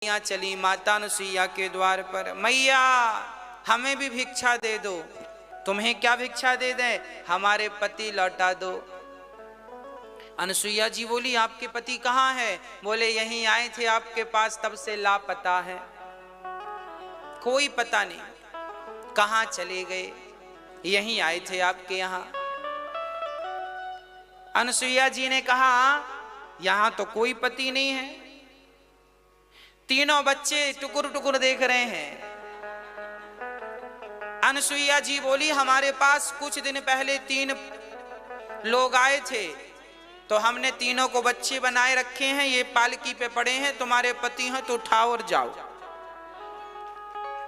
यहाँ चली माता अनुसुईया के द्वार पर, मैया हमें भी भिक्षा दे दो। तुम्हें क्या भिक्षा दे दें? हमारे पति लौटा दो। अनुसुईया जी बोली, आपके पति कहाँ है? बोले यहीं आए थे आपके पास, तब से लापता है, कोई पता नहीं कहाँ चले गए, यहीं आए थे आपके यहाँ। अनुसुईया जी ने कहा यहां तो कोई पति नहीं है, तीनों बच्चे टुकुर टुकुर देख रहे हैं। अनुसुईया जी बोली, हमारे पास कुछ दिन पहले 3 लोग आए थे, तो हमने तीनों को बच्चे बनाए रखे हैं, ये पालकी पे पड़े हैं, तुम्हारे पति हैं तो उठाओ और जाओ।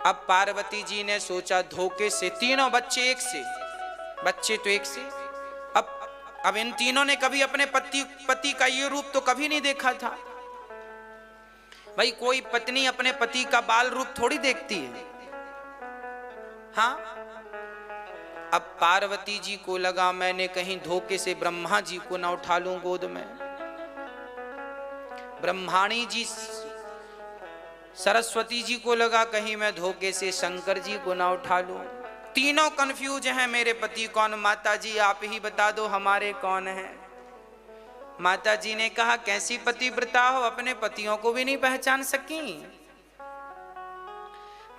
अब पार्वती जी ने सोचा, धोखे से तीनों बच्चे एक से, बच्चे तो एक से। अब इन तीनों ने कभी अपने पति का ये रूप तो कभी नहीं देखा था। भाई कोई पत्नी अपने पति का बाल रूप थोड़ी देखती है। हाँ, अब पार्वती जी को लगा मैंने कहीं धोखे से ब्रह्मा जी को ना उठा लूं गोद में। ब्रह्माणी जी सरस्वती जी को लगा कहीं मैं धोखे से शंकर जी को ना उठा लूं। तीनों कंफ्यूज हैं, मेरे पति कौन? माता जी आप ही बता दो हमारे कौन हैं। माता जी ने कहा, कैसी पतिव्रता हो, अपने पतियों को भी नहीं पहचान सकी।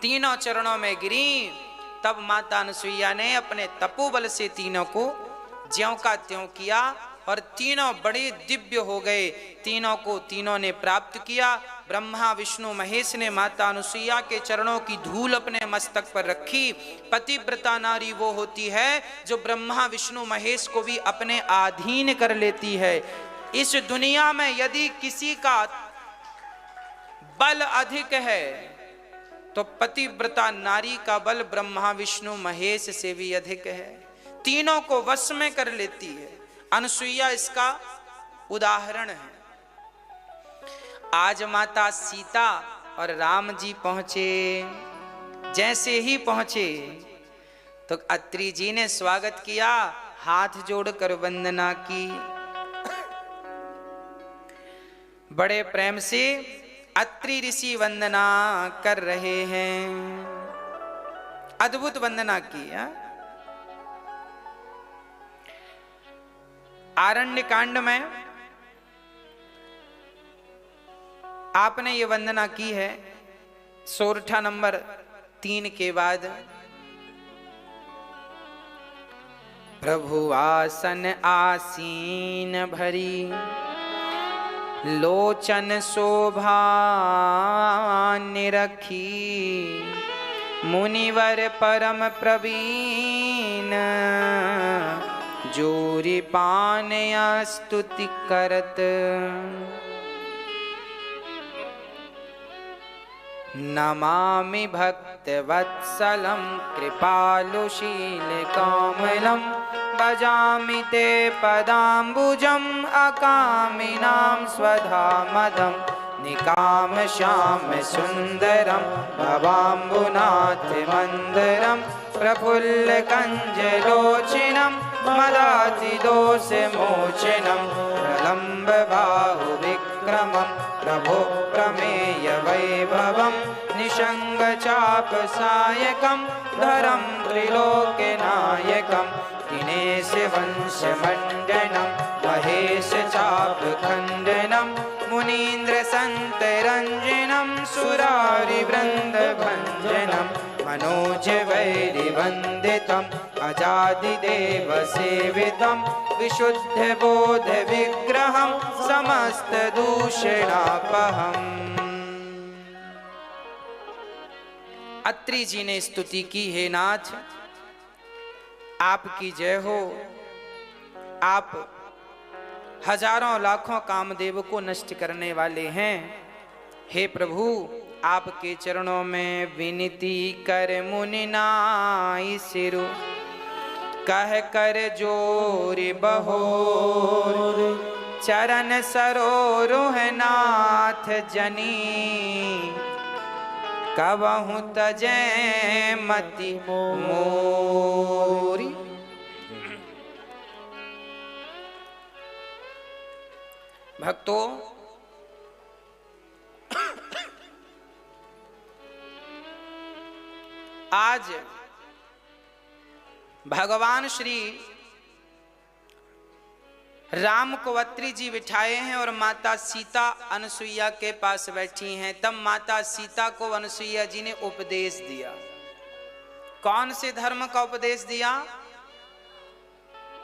तीनों चरणों में गिरी। तब माता अनुसुईया ने अपने तपोबल से तीनों को ज्यों का त्यों किया और तीनों बड़े दिव्य हो गए। तीनों को तीनों ने प्राप्त किया। ब्रह्मा विष्णु महेश ने माता अनुसुईया के चरणों की धूल अपने मस्तक पर रखी। पतिव्रता नारी वो होती है जो ब्रह्मा विष्णु महेश को भी अपने अधीन कर लेती है। इस दुनिया में यदि किसी का बल अधिक है तो पतिव्रता नारी का बल ब्रह्मा विष्णु महेश से भी अधिक है, तीनों को वश में कर लेती है। अनुसुईया इसका उदाहरण है। आज माता सीता और राम जी पहुंचे। जैसे ही पहुंचे तो अत्रि जी ने स्वागत किया, हाथ जोड़कर वंदना की। बड़े प्रेम से अत्रि ऋषि वंदना कर रहे हैं। अद्भुत वंदना की। आरण्य कांड में आपने ये वंदना की है सोरठा नंबर 3 के बाद। प्रभु आसन आसीन भरी, लोचन शोभा निरखी, मुनिवर परम प्रवीण, जोरी पानया स्तुति करत, नमामि भक्त वत्सलं कृपालुशील कोमलं, भजामि ते पदाम्बुजम् अकामिनां स्वधामदं, निकाम श्याम सुंदरम भवाम्बुनाथ मंदरम, प्रफुल्ल कंजलोचनम मदाति दोष मोचनम, प्रलंब बाहु विक्रमम प्रभो प्रमेय वैभवम, निशंग चाप सायकम धरम त्रिलोक्य नायकम, दिनेश वंश मंडनम महेश चाप खंडनम, मुनीन्द्र संत रंजनम सुरारि वृंद भंजनम, मनोज वैरि वंदितम अजादि देव सेवितम, विशुद्ध बोध विग्रहम समस्त दूषणापहम। अत्रि जी ने स्तुति की, हे नाथ आपकी जय हो। आप हजारों लाखों कामदेव को नष्ट करने वाले हैं। हे प्रभु आपके चरणों में विनती कर मुनिनाई सिरु, कह कर जोर बहोर, चरण सरोरुह नाथ जनी, कबहु तजै मति मोरी। भक्तों आज भगवान श्री राम को अत्रि जी बिठाए हैं और माता सीता अनुसुईया के पास बैठी हैं। तब माता सीता को अनुसुईया जी ने उपदेश दिया। कौन से धर्म का उपदेश दिया?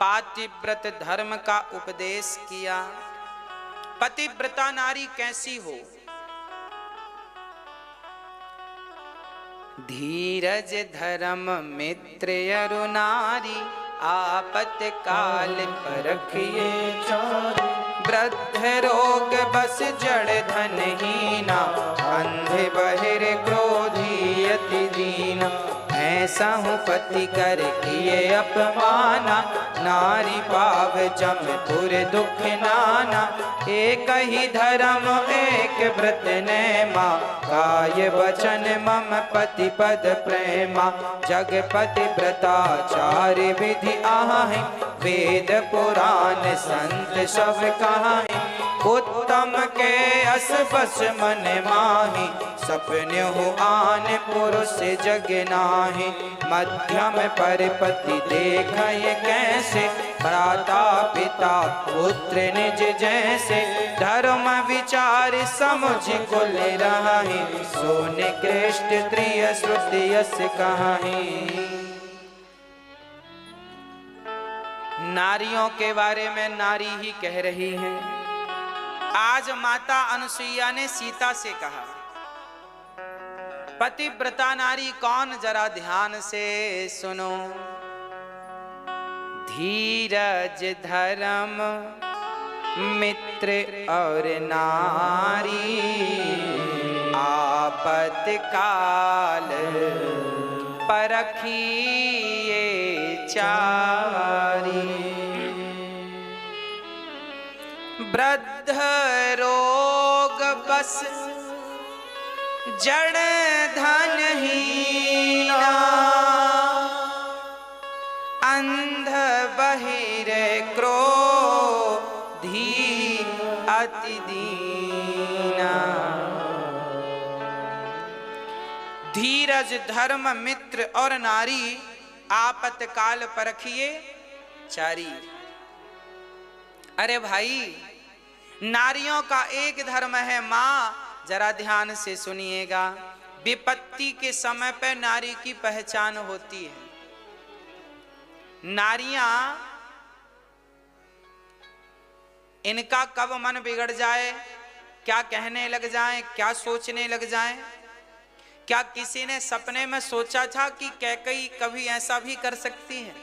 पातिव्रत धर्म का उपदेश किया। पतिव्रता नारी कैसी हो? धीरज धर्म मित्र अरु नारी, आपत काल परखिए चारि। वृद्ध रोग बस जड़ धनहीना, अंधे बहिर क्रोधी अति दीना। ऐसा हूँ पति कर किए अपमाना, नारी पाव जमपुर दुख नाना। एक ही धर्म एक व्रत नेमा, काय वचन मम पति पद प्रेमा। जगपति व्रताचार्य विधि आहे, वेद पुराण संत सब कहाए। उत्तम के अस बस मन माही, सपने हो आन पुरुष जग नाही। मध्यम परिपति देख ये कैसे, भ्राता पिता पुत्र निज जैसे। धर्म विचार समझ कुल रही, सोने कृष्ण त्रिय श्रुति यस कहाही। नारियों के बारे में नारी ही कह रही है। आज माता अनुसुईया ने सीता से कहा, पतिव्रता नारी कौन, जरा ध्यान से सुनो। धीरज धर्म मित्र और नारी, आपत काल परखिए चारि। वृद्ध रोग बस जड़ धनहीना, अंध बहिर क्रोधी अति दीना। धीरज धर्म मित्र और नारी, आपतकाल परखिए चारि। अरे भाई, नारियों का एक धर्म है मां, जरा ध्यान से सुनिएगा। विपत्ति के समय पे नारी की पहचान होती है। नारियां, इनका कब मन बिगड़ जाए, क्या कहने लग जाएं, क्या सोचने लग जाएं। क्या किसी ने सपने में सोचा था कि कैकेयी कभी ऐसा भी कर सकती है?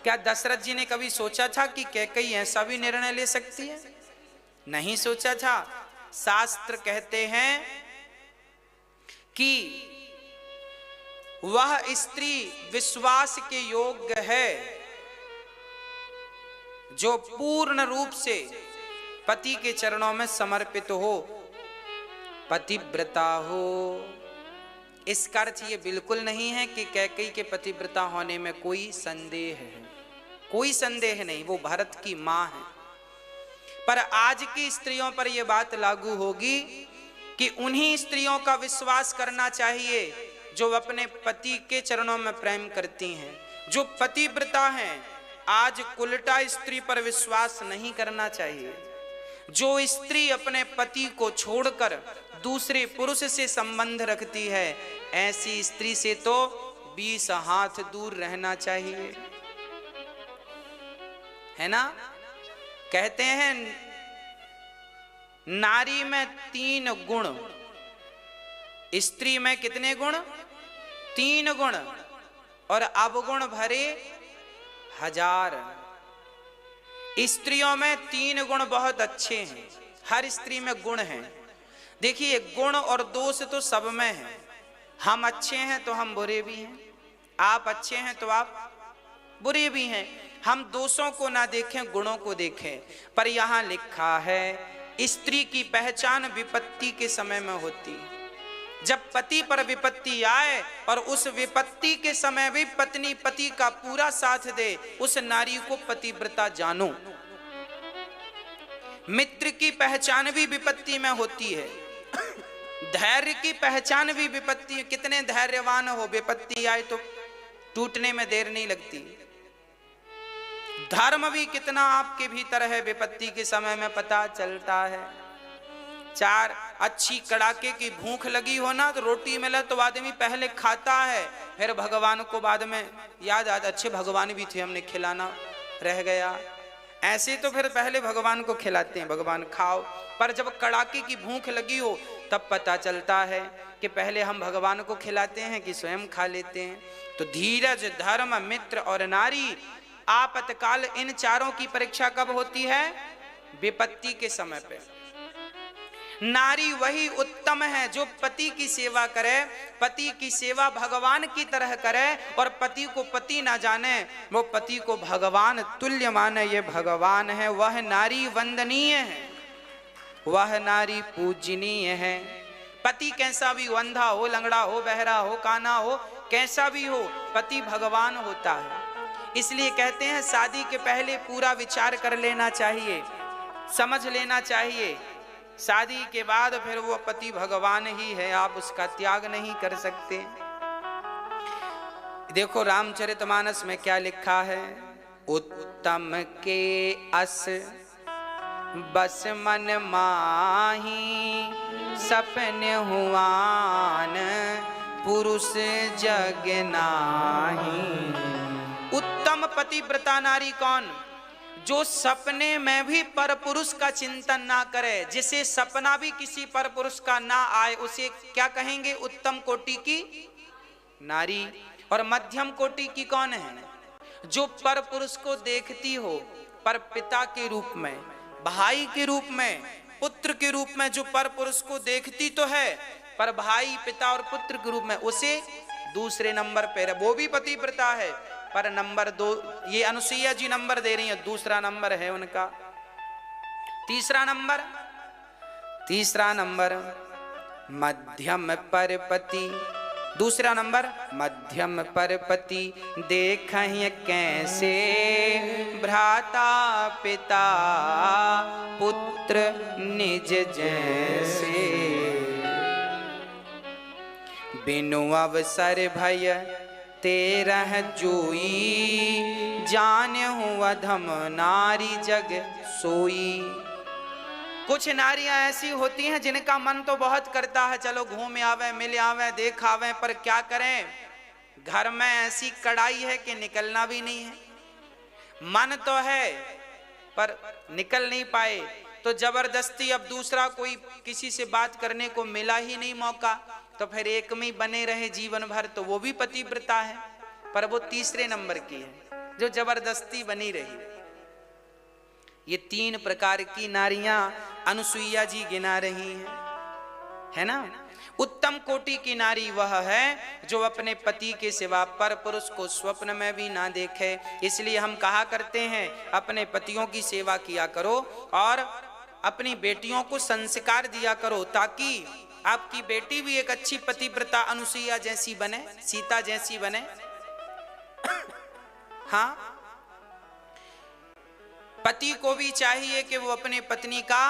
क्या दशरथ जी ने कभी सोचा था कि कैकेयी ऐसा भी निर्णय ले सकती है? नहीं सोचा था। शास्त्र कहते हैं कि वह स्त्री विश्वास के योग्य है जो पूर्ण रूप से पति के चरणों में समर्पित हो, पतिव्रता हो। इसका अर्थ ये बिल्कुल नहीं है कि कैकेयी के पतिव्रता होने में कोई संदेह है, कोई संदेह नहीं, वो भरत की मां है। पर आज की स्त्रियों पर यह बात लागू होगी कि उन्हीं स्त्रियों का विश्वास करना चाहिए जो अपने पति के चरणों में प्रेम करती हैं, जो पतिव्रता हैं। आज उल्टा स्त्री पर विश्वास नहीं करना चाहिए। जो स्त्री अपने पति को छोड़कर दूसरे पुरुष से संबंध रखती है, ऐसी स्त्री से तो 20 हाथ दूर रहना चाहिए, है ना। कहते हैं नारी में 3 गुण, स्त्री में कितने गुण? 3 गुण, और अवगुण भरे 1000। स्त्रियों में 3 गुण बहुत अच्छे हैं, हर स्त्री में गुण हैं। देखिए, गुण और दोष तो सब में है। हम अच्छे हैं तो हम बुरे भी हैं, आप अच्छे हैं तो आप बुरे भी हैं। हम दोषों को ना देखें, गुणों को देखें। पर यहां लिखा है स्त्री की पहचान विपत्ति के समय में होती है। जब पति पर विपत्ति आए और उस विपत्ति के समय भी पत्नी पति का पूरा साथ दे, उस नारी को पतिव्रता जानो। मित्र की पहचान भी विपत्ति में होती है। धैर्य की पहचान भी विपत्ति, कितने धैर्यवान हो, विपत्ति आए तो टूटने में देर नहीं लगती। धर्म भी कितना आपके भीतर है, विपत्ति के समय में पता चलता है। 4, अच्छी कड़ाके की भूख लगी हो ना, तो रोटी मिले तो आदमी पहले खाता है, फिर भगवान को बाद में याद आता, अच्छे भगवान भी थे, हमने खिलाना रह गया। ऐसे तो फिर पहले भगवान को खिलाते हैं, भगवान खाओ। पर जब कड़ाके की भूख लगी हो तब पता चलता है कि पहले हम भगवान को खिलाते हैं कि स्वयं खा लेते हैं। तो धीरज, धर्म, मित्र और नारी, आपतकाल, इन चारों की परीक्षा कब होती है? विपत्ति के समय पे। नारी वही उत्तम है जो पति की सेवा करे, पति की सेवा भगवान की तरह करे, और पति को पति ना जाने, वो पति को भगवान तुल्य माने। ये भगवान है, वह नारी वंदनीय है, वह नारी पूजनीय है। पति कैसा भी हो, अंधा हो, लंगड़ा हो, बहरा हो, काना हो, कैसा भी हो, पति भगवान होता है। इसलिए कहते हैं शादी के पहले पूरा विचार कर लेना चाहिए, समझ लेना चाहिए। शादी के बाद फिर वो पति भगवान ही है, आप उसका त्याग नहीं कर सकते। देखो रामचरितमानस में क्या लिखा है, उत्तम के अस बस मन माही, सपने हुआन पुरुष जग नाही। उत्तम पतिव्रता नारी कौन? जो सपने में भी पर पुरुष का चिंतन ना करे, जिसे सपना भी किसी पर पुरुष का ना आए, उसे क्या कहेंगे? उत्तम कोटि की नारी। और मध्यम कोटि की कौन है? जो पर पुरुष को देखती हो, पर पिता के रूप में, भाई के रूप में, पुत्र के रूप में, जो पर पुरुष को देखती तो है, पर भाई, पिता और पुत्र के रूप में, उसे दूसरे नंबर पर, वो भी पतिव्रता है। पर नंबर 2 ये अनुसुईया जी नंबर दे रही है, दूसरा नंबर है उनका। तीसरा नंबर मध्यम पर पति। दूसरा नंबर मध्यम पर पति, देखहि कैसे भ्राता पिता पुत्र निज जैसे। बिनु अवसर भय तेरह जोई, जानहु अधम नारी जग सोई। कुछ नारियां ऐसी होती हैं जिनका मन तो बहुत करता है, चलो घूम आवे, मिल आवे, देख आवे, पर क्या करें, घर में ऐसी कड़ाई है कि निकलना भी नहीं है। मन तो है पर निकल नहीं पाए, तो जबरदस्ती अब दूसरा कोई किसी से बात करने को मिला ही नहीं मौका, तो फिर एक में बने रहे जीवन भर, तो वो भी पतिव्रता है। पर वो तीसरे नंबर की है जो जबरदस्ती बनी रही। ये 3 प्रकार की नारियां अनुसुईया जी गिना रही हैं, है ना। उत्तम कोटि की नारी वह है जो अपने पति के सिवा पर पुरुष को स्वप्न में भी ना देखे। इसलिए हम कहा करते हैं अपने पतियों की सेवा किया करो और अपनी बेटियों को संस्कार दिया करो, ताकि आपकी बेटी भी एक अच्छी पतिव्रता अनुसुईया जैसी बने, सीता जैसी बने। हाँ, पति को भी चाहिए कि वो अपने पत्नी का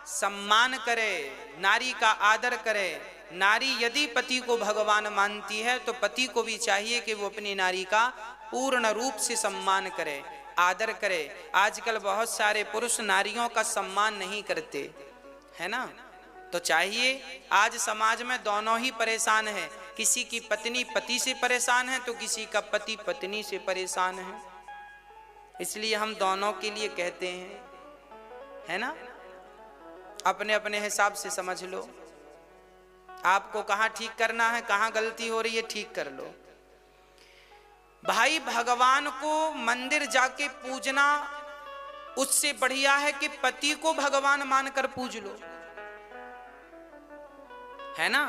सम्मान करे, नारी का आदर करे। नारी यदि पति को भगवान मानती है तो पति को भी चाहिए कि वो अपनी नारी का पूर्ण रूप से सम्मान करे, आदर करे। आजकल बहुत सारे पुरुष नारियों का सम्मान नहीं करते, है ना। तो चाहिए, आज समाज में दोनों ही परेशान है, किसी की पत्नी पति से परेशान है तो किसी का पति पत्नी से परेशान है। इसलिए हम दोनों के लिए कहते हैं, है ना, अपने अपने हिसाब से समझ लो। आपको कहाँ ठीक करना है, कहाँ गलती हो रही है, ठीक कर लो। भाई, भगवान को मंदिर जाके पूजना उससे बढ़िया है कि पति को भगवान मानकर पूज लो, है ना।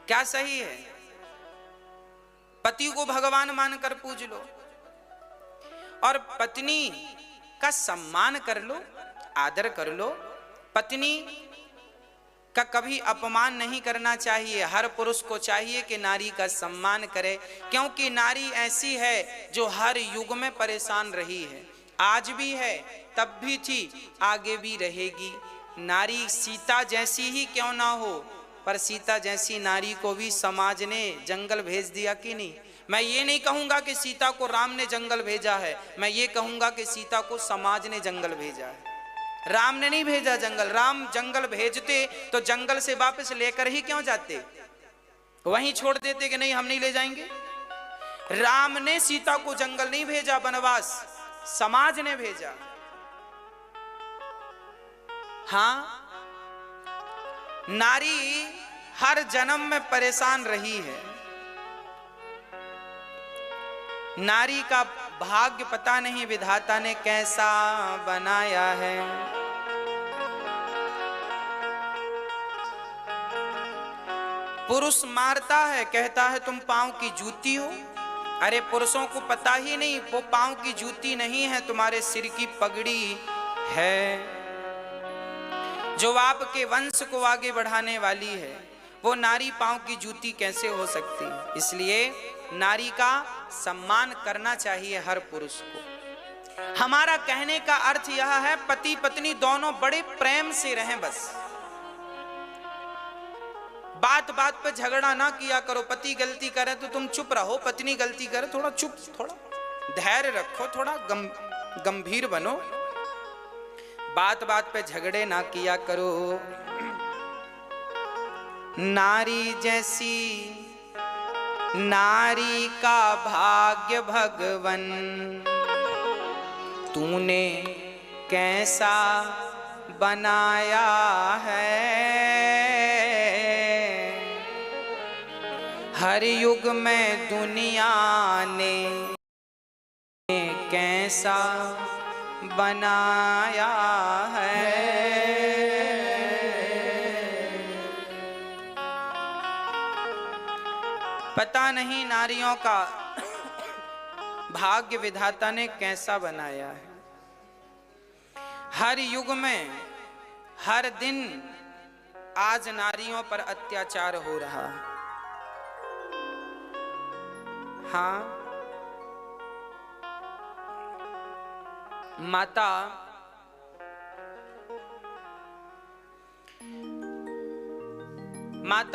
क्या सही है? पति को भगवान मानकर पूज लो और पत्नी का सम्मान कर लो, आदर कर लो। पत्नी का कभी अपमान नहीं करना चाहिए। हर पुरुष को चाहिए कि नारी का सम्मान करे, क्योंकि नारी ऐसी है जो हर युग में परेशान रही है, आज भी है, तब भी थी, आगे भी रहेगी। नारी सीता जैसी ही क्यों ना हो, पर सीता जैसी नारी को भी समाज ने जंगल भेज दिया कि नहीं? मैं ये नहीं कहूंगा कि सीता को राम ने जंगल भेजा है, मैं ये कहूंगा कि सीता को समाज ने जंगल भेजा है। राम ने नहीं भेजा जंगल। राम जंगल भेजते तो जंगल से वापस लेकर ही क्यों जाते? वहीं छोड़ देते कि नहीं हम नहीं ले जाएंगे। राम ने सीता को जंगल नहीं भेजा, वनवास समाज ने भेजा। हाँ, नारी हर जन्म में परेशान रही है। नारी का भाग्य पता नहीं विधाता ने कैसा बनाया है। पुरुष मारता है, कहता है तुम पांव की जूती हो। अरे पुरुषों को पता ही नहीं वो पांव की जूती नहीं है, तुम्हारे सिर की पगड़ी है जो आपके वंश को आगे बढ़ाने वाली है। वो नारी पांव की जूती कैसे हो सकती? इसलिए नारी का सम्मान करना चाहिए हर पुरुष को। हमारा कहने का अर्थ यह है पति पत्नी दोनों बड़े प्रेम से रहें। बस बात बात पे झगड़ा ना किया करो। पति गलती करे तो तुम चुप रहो, पत्नी गलती करे थोड़ा चुप, थोड़ा धैर्य रखो, थोड़ा गंभीर बनो। बात बात पे झगड़े ना किया करो। नारी जैसी नारी का भाग्य भगवन तूने कैसा बनाया है। हर युग में दुनिया ने कैसा बनाया है। पता नहीं नारियों का भाग्य विधाता ने कैसा बनाया है। हर युग में हर दिन आज नारियों पर अत्याचार हो रहा है। हाँ, माता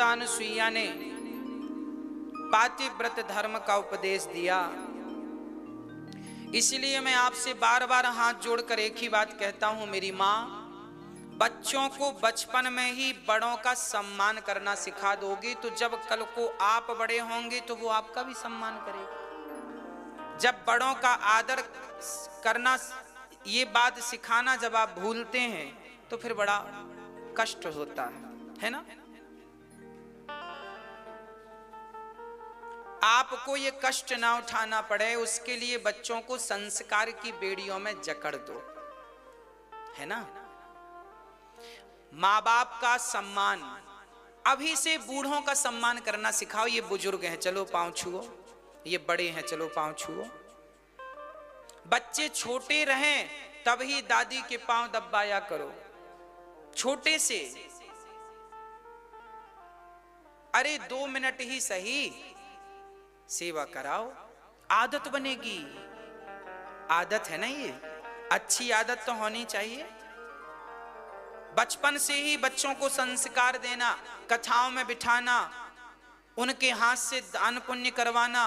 अनुसुईया ने पातिव्रत धर्म का उपदेश दिया। इसलिए मैं आपसे बार बार हाथ जोड़कर एक ही बात कहता हूं, मेरी माँ, बच्चों को बचपन में ही बड़ों का सम्मान करना सिखा दोगी तो जब कल को आप बड़े होंगे तो वो आपका भी सम्मान करेगा। जब बड़ों का आदर करना, ये बात सिखाना जब आप भूलते हैं तो फिर बड़ा कष्ट होता है ना? आपको ये कष्ट ना उठाना पड़े उसके लिए बच्चों को संस्कार की बेड़ियों में जकड़ दो, है ना? माँ बाप का सम्मान अभी से बूढ़ों का सम्मान करना सिखाओ। ये बुजुर्ग हैं चलो पांव छुओ, ये बड़े हैं चलो पांव छुओ। बच्चे छोटे रहें तभी दादी के पांव दबाया करो, छोटे से। अरे 2 मिनट ही सही सेवा कराओ, आदत बनेगी। आदत है ना, ये अच्छी आदत तो होनी चाहिए। बचपन से ही बच्चों को संस्कार देना, कथाओं में बिठाना, उनके हाथ से दान पुण्य करवाना,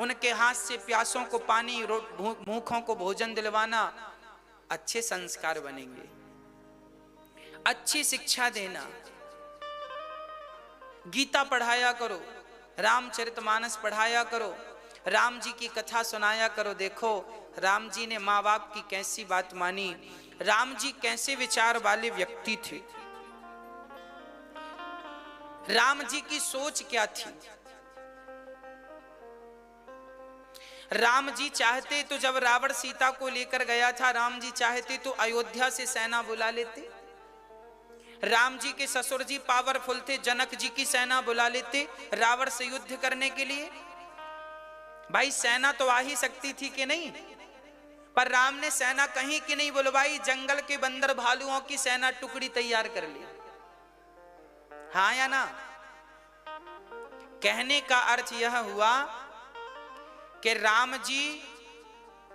उनके हाथ से प्यासों को पानी, भूखों को भोजन दिलवाना, अच्छे संस्कार बनेंगे। अच्छी शिक्षा देना, गीता पढ़ाया करो, रामचरितमानस पढ़ाया करो, राम जी की कथा सुनाया करो। देखो राम जी ने माँ बाप की कैसी बात मानी, राम जी कैसे विचार वाले व्यक्ति थे, राम जी की सोच क्या थी। राम जी चाहते तो जब रावण सीता को लेकर गया था, राम जी चाहते तो अयोध्या से सेना बुला लेते। राम जी के ससुर जी पावरफुल थे, जनक जी की सेना बुला लेते रावण से युद्ध करने के लिए। भाई सेना तो आ ही सकती थी कि नहीं, पर राम ने सेना कहीं की नहीं बुलवाई, जंगल के बंदर भालुओं की सेना टुकड़ी तैयार कर ली। हाँ या ना? कहने का अर्थ यह हुआ कि राम जी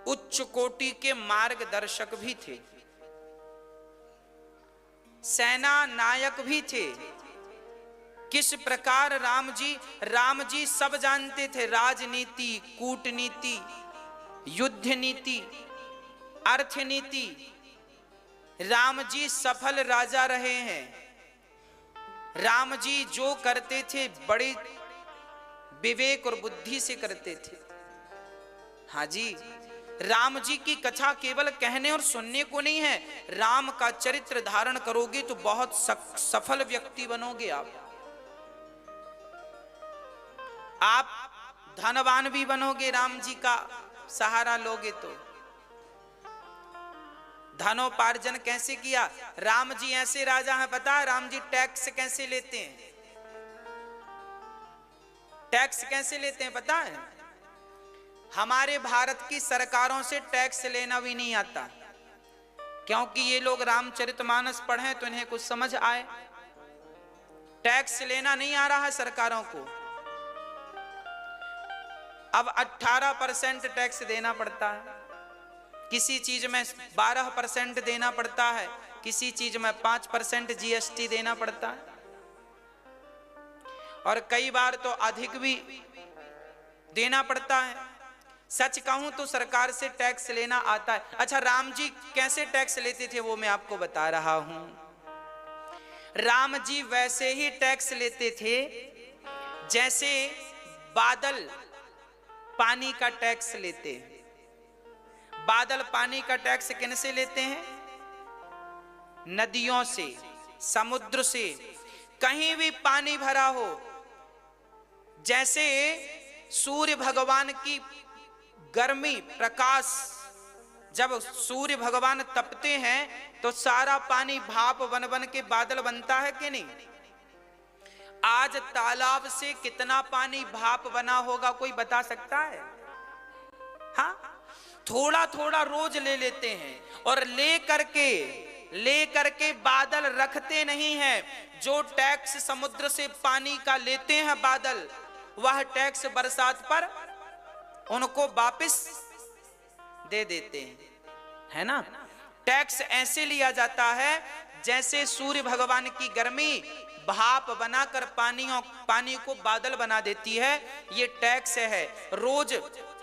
उच्च कोटि के मार्गदर्शक भी थे, सेना नायक भी थे, किस प्रकार राम जी सब जानते थे, राजनीति, कूटनीति, युद्ध नीति, अर्थनीति। राम जी सफल राजा रहे हैं। राम जी जो करते थे बड़े विवेक और बुद्धि से करते थे। हाँ जी, राम जी की कथा केवल कहने और सुनने को नहीं है, राम का चरित्र धारण करोगे तो बहुत सफल व्यक्ति बनोगे। आप धनवान भी बनोगे, राम जी का सहारा लोगे तो। धनोपार्जन कैसे किया? राम जी ऐसे राजा हैं, पता है राम जी टैक्स कैसे लेते हैं? टैक्स कैसे लेते हैं पता है? हमारे भारत की सरकारों से टैक्स लेना भी नहीं आता, क्योंकि ये लोग रामचरितमानस पढ़ें तो इन्हें कुछ समझ आए। टैक्स लेना नहीं आ रहा है सरकारों को। अब 18% टैक्स देना पड़ता है, किसी चीज में 12% देना पड़ता है, किसी चीज में 5% जीएसटी देना पड़ता है, और कई बार तो अधिक भी देना पड़ता है। सच कहूं तो सरकार से टैक्स लेना आता है। अच्छा, राम जी कैसे टैक्स लेते थे वो मैं आपको बता रहा हूं। राम जी वैसे ही टैक्स लेते थे जैसे बादल पानी का टैक्स लेते हैं। बादल पानी का टैक्स किनसे लेते हैं? नदियों से, समुद्र से। कहीं भी पानी भरा हो, जैसे सूर्य भगवान की गर्मी, प्रकाश, जब सूर्य भगवान तपते हैं तो सारा पानी भाप बन बन के बादल बनता है कि नहीं? आज तालाब से कितना पानी भाप बना होगा कोई बता सकता है? हाँ, थोड़ा थोड़ा रोज ले लेते हैं और ले करके बादल रखते नहीं हैं। जो टैक्स समुद्र से पानी का लेते हैं बादल, वह टैक्स बरसात पर उनको वापस दे देते हैं, है ना? टैक्स ऐसे लिया जाता है जैसे सूर्य भगवान की गर्मी भाप बनाकर पानी को बादल बना देती है। ये टैक्स है। रोज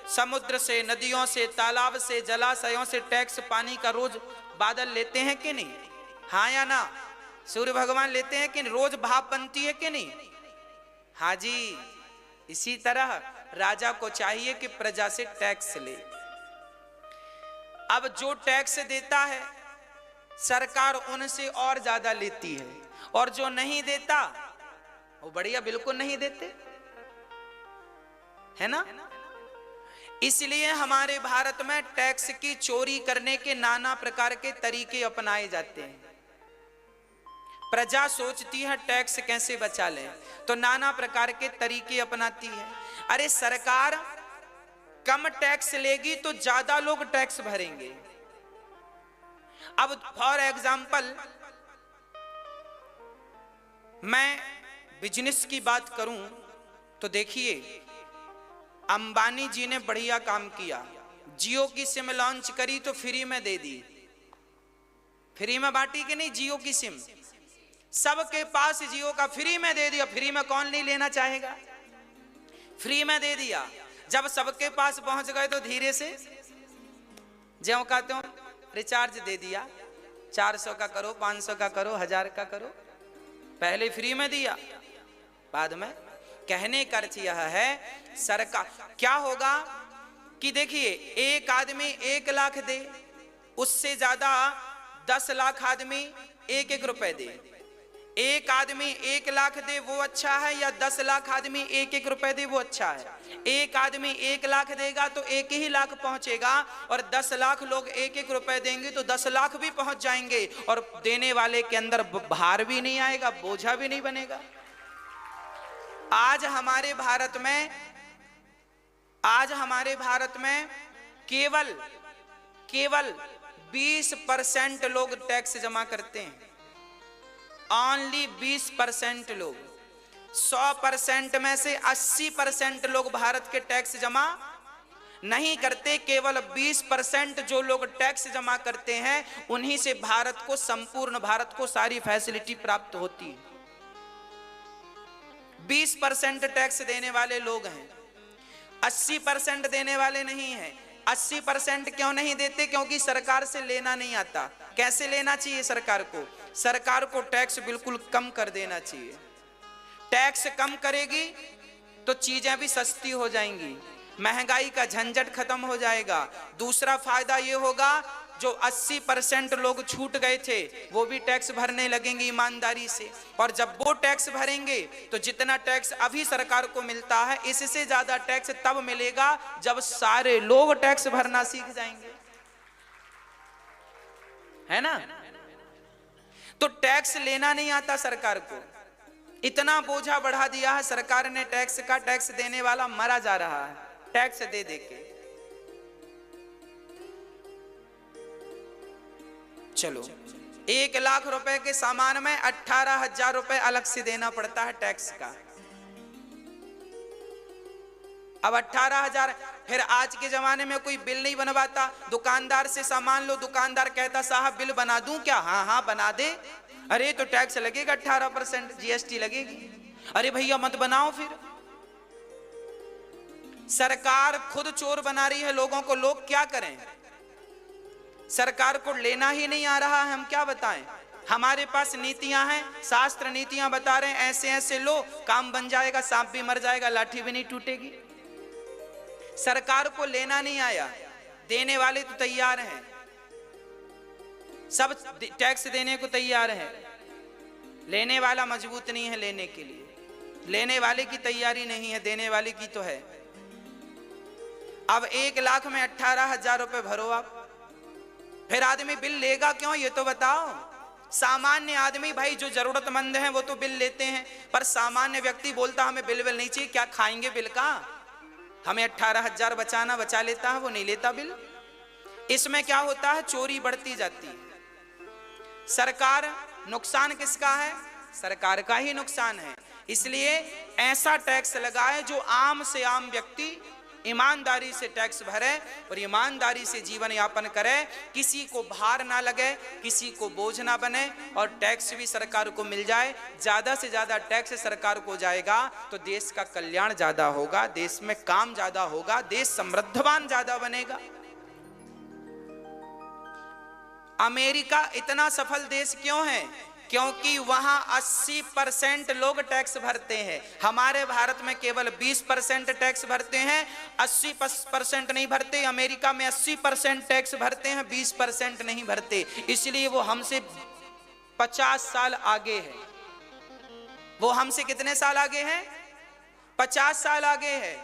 समुद्र से, नदियों से, तालाब से, जलाशयों से टैक्स पानी का रोज बादल लेते हैं कि नहीं? हाँ या ना? सूर्य भगवान लेते हैं कि नहीं? रोज भाप बनती है कि नहीं? हाँ जी। इसी तरह राजा को चाहिए कि प्रजा से टैक्स ले। अब जो टैक्स देता है सरकार उनसे और ज्यादा लेती है, और जो नहीं देता वो बढ़िया बिल्कुल नहीं देते, है ना? इसलिए हमारे भारत में टैक्स की चोरी करने के नाना प्रकार के तरीके अपनाए जाते हैं। प्रजा सोचती है टैक्स कैसे बचा लें, तो नाना प्रकार के तरीके अपनाती है। अरे सरकार कम टैक्स लेगी तो ज्यादा लोग टैक्स भरेंगे। अब फॉर एग्जाम्पल मैं बिजनेस की बात करूं तो देखिए, अंबानी जी ने बढ़िया काम किया। जियो की सिम लॉन्च करी तो फ्री में दे दी। फ्री में बांटी कि नहीं? जियो की सिम सबके पास जियो का फ्री में दे दिया। फ्री में कौन नहीं लेना चाहेगा? फ्री में दे दिया। जब सबके पास पहुंच गए तो धीरे से ज्यों का त्यों रिचार्ज दे दिया। 400 का करो, 500 का करो, 1000 का करो। पहले फ्री में दिया, बाद में। कहने का अर्थ यह है, सरकार क्या होगा कि देखिए, एक आदमी 1 लाख दे, उससे ज्यादा 10 लाख आदमी 1-1 रुपए दे। एक आदमी 1 लाख दे वो अच्छा है, या 10 लाख आदमी 1-1 रुपए दे वो अच्छा है? एक आदमी 1 लाख देगा तो 1 ही लाख पहुंचेगा, और 10 लाख लोग 1-1 रुपए देंगे तो 10 लाख भी पहुंच जाएंगे, और देने वाले के अंदर भार भी नहीं आएगा, बोझा भी नहीं बनेगा। आज हमारे भारत में केवल 20% लोग टैक्स जमा करते हैं। ओनली 20% लोग। 100% में से 80% लोग भारत के टैक्स जमा नहीं करते। केवल 20% जो लोग टैक्स जमा करते हैं, उन्हीं से भारत को, संपूर्ण भारत को सारी फैसिलिटी प्राप्त होती है। 20% टैक्स देने वाले लोग हैं, 80% देने वाले नहीं हैं। 80% क्यों नहीं देते? क्योंकि सरकार से लेना नहीं आता। कैसे लेना चाहिए सरकार को? सरकार को टैक्स बिल्कुल कम कर देना चाहिए। टैक्स कम करेगी तो चीजें भी सस्ती हो जाएंगी, महंगाई का झंझट खत्म हो जाएगा। दूसरा फायदा ये होगा, जो 80% लोग छूट गए थे वो भी टैक्स भरने लगेंगे ईमानदारी से, और जब वो टैक्स भरेंगे तो जितना टैक्स अभी सरकार को मिलता है इससे ज्यादा टैक्स तब मिलेगा जब सारे लोग टैक्स भरना सीख जाएंगे, है ना? तो टैक्स लेना नहीं आता सरकार को, इतना बोझा बढ़ा दिया है सरकार ने टैक्स का, टैक्स देने वाला मरा जा रहा है टैक्स दे दे के। चलो 1 लाख रुपए के सामान में 18,000 रुपए अलग से देना पड़ता है टैक्स का। अब 18,000, फिर आज के जमाने में कोई बिल नहीं बनवाता, दुकानदार से सामान लो, दुकानदार कहता साहब बिल बना दूं क्या? हाँ हाँ बना दे। अरे तो टैक्स लगेगा 18%, जीएसटी लगेगी। अरे भैया मत बनाओ। फिर सरकार खुद चोर बना रही है लोगों को, लोग क्या करें? सरकार को लेना ही नहीं आ रहा है, हम क्या बताएं? हमारे पास नीतियां हैं, शास्त्र नीतियां बता रहे हैं ऐसे ऐसे लो, काम बन जाएगा, सांप भी मर जाएगा, लाठी भी नहीं टूटेगी। सरकार को लेना नहीं आया, देने वाले तो तैयार हैं, सब टैक्स देने को तैयार है, लेने वाला मजबूत नहीं है लेने के लिए, लेने वाले की तैयारी नहीं है, देने वाले की तो है। अब 1 लाख में 18,000 रुपए भरो आप, फिर आदमी बिल लेगा क्यों ये तो बताओ? सामान्य आदमी भाई जो जरूरतमंद हैं वो तो बिल लेते हैं, पर सामान्य व्यक्ति बोलता हमें बिल नहीं चाहिए, क्या खाएंगे बिल का? हमें 18,000 बचा लेता है, वो नहीं लेता बिल। इसमें क्या होता है? चोरी बढ़ती जाती है। सरकार, नुकसान किसका है? सरकार का ही नुकसान है। इसलिए ऐसा टैक्स लगाए जो आम से आम व्यक्ति ईमानदारी से टैक्स भरे और ईमानदारी से जीवन यापन करे, किसी को भार ना लगे, किसी को बोझ ना बने, और टैक्स भी सरकार को मिल जाए। ज्यादा से ज्यादा टैक्स सरकार को जाएगा तो देश का कल्याण ज्यादा होगा, देश में काम ज्यादा होगा, देश समृद्धवान ज्यादा बनेगा। अमेरिका इतना सफल देश क्यों है? क्योंकि वहां 80% लोग टैक्स भरते हैं। हमारे भारत में केवल 20% टैक्स भरते हैं, 80% नहीं भरते। अमेरिका में 80% टैक्स भरते हैं, 20% नहीं भरते। इसलिए वो हमसे 50 साल आगे है। वो हमसे कितने साल आगे है? 50 साल आगे है।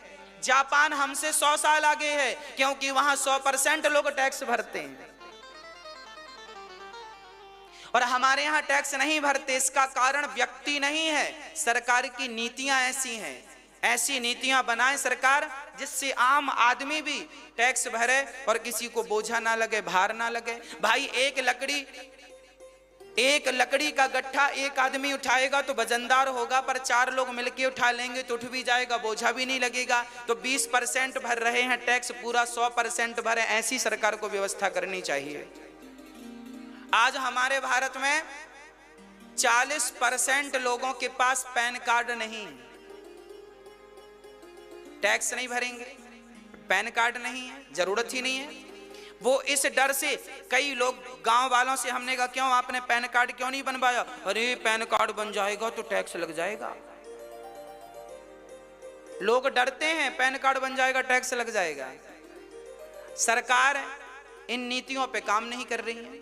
जापान हमसे 100 साल आगे है, क्योंकि वहां 100% लोग टैक्स भरते हैं और हमारे यहाँ टैक्स नहीं भरते। इसका कारण व्यक्ति नहीं है, सरकार की नीतियां ऐसी हैं। ऐसी नीतियां बनाए सरकार जिससे आम आदमी भी टैक्स भरे और किसी को बोझा ना लगे, भार ना लगे। भाई एक लकड़ी का गट्ठा एक आदमी उठाएगा तो वजनदार होगा, पर 4 लोग मिलके उठा लेंगे तो उठ भी जाएगा, बोझा भी नहीं लगेगा। तो 20% भर रहे हैं टैक्स, पूरा 100% भरे। ऐसी सरकार को व्यवस्था करनी चाहिए। आज हमारे भारत में 40% लोगों के पास पैन कार्ड नहीं, टैक्स नहीं भरेंगे, पैन कार्ड नहीं है, जरूरत ही नहीं है। वो इस डर से, कई लोग गांव वालों से हमने कहा क्यों आपने पैन कार्ड क्यों नहीं बनवाया? अरे पैन कार्ड बन जाएगा तो टैक्स लग जाएगा। लोग डरते हैं पैन कार्ड बन जाएगा टैक्स लग जाएगा। सरकार इन नीतियों पे काम नहीं कर रही है।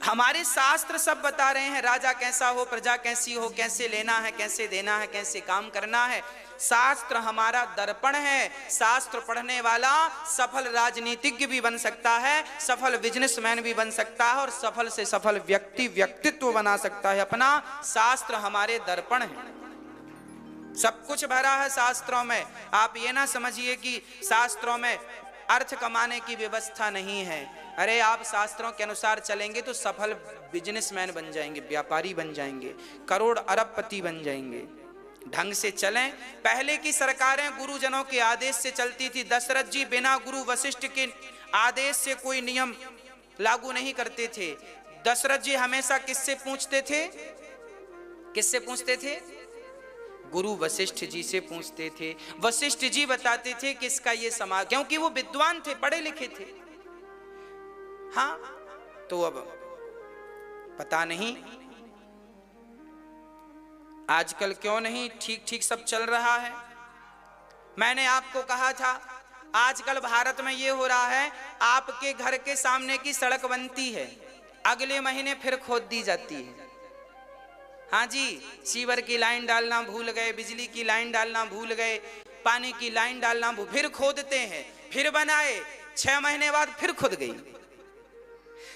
हमारे शास्त्र सब बता रहे हैं राजा कैसा हो, प्रजा कैसी हो, कैसे लेना है, कैसे देना है, कैसे काम करना है। शास्त्र हमारा दर्पण है। शास्त्र पढ़ने वाला सफल राजनीतिज्ञ भी बन सकता है, सफल बिजनेसमैन भी बन सकता है और सफल से सफल व्यक्तित्व बना सकता है अपना। शास्त्र हमारे दर्पण है, सब कुछ भरा है शास्त्रों में। आप ये ना समझिए कि शास्त्रों में अर्थ कमाने की व्यवस्था नहीं है। अरे आप शास्त्रों के अनुसार चलेंगे तो सफल बिजनेसमैन बन जाएंगे, व्यापारी बन जाएंगे, करोड़ अरबपति बन जाएंगे। ढंग से चलें। पहले की सरकारें गुरुजनों के आदेश से चलती थी। दशरथ जी बिना गुरु वशिष्ठ के आदेश से कोई नियम लागू नहीं करते थे। दशरथ जी हमेशा किससे पूछते थे? किससे पूछते थे? गुरु वशिष्ठ जी से पूछते थे। वशिष्ठ जी बताते थे कि इसका ये समाज, क्योंकि वो विद्वान थे, पढ़े लिखे थे। हाँ, तो अब पता नहीं आजकल क्यों नहीं ठीक ठीक सब चल रहा है। मैंने आपको कहा था आजकल भारत में ये हो रहा है, आपके घर के सामने की सड़क बनती है, अगले महीने फिर खोद दी जाती है। हाँ जी, सीवर की लाइन डालना भूल गए, बिजली की लाइन डालना भूल गए, पानी की लाइन डालना फिर खोदते हैं, फिर बनाए, 6 महीने बाद फिर खुद गई।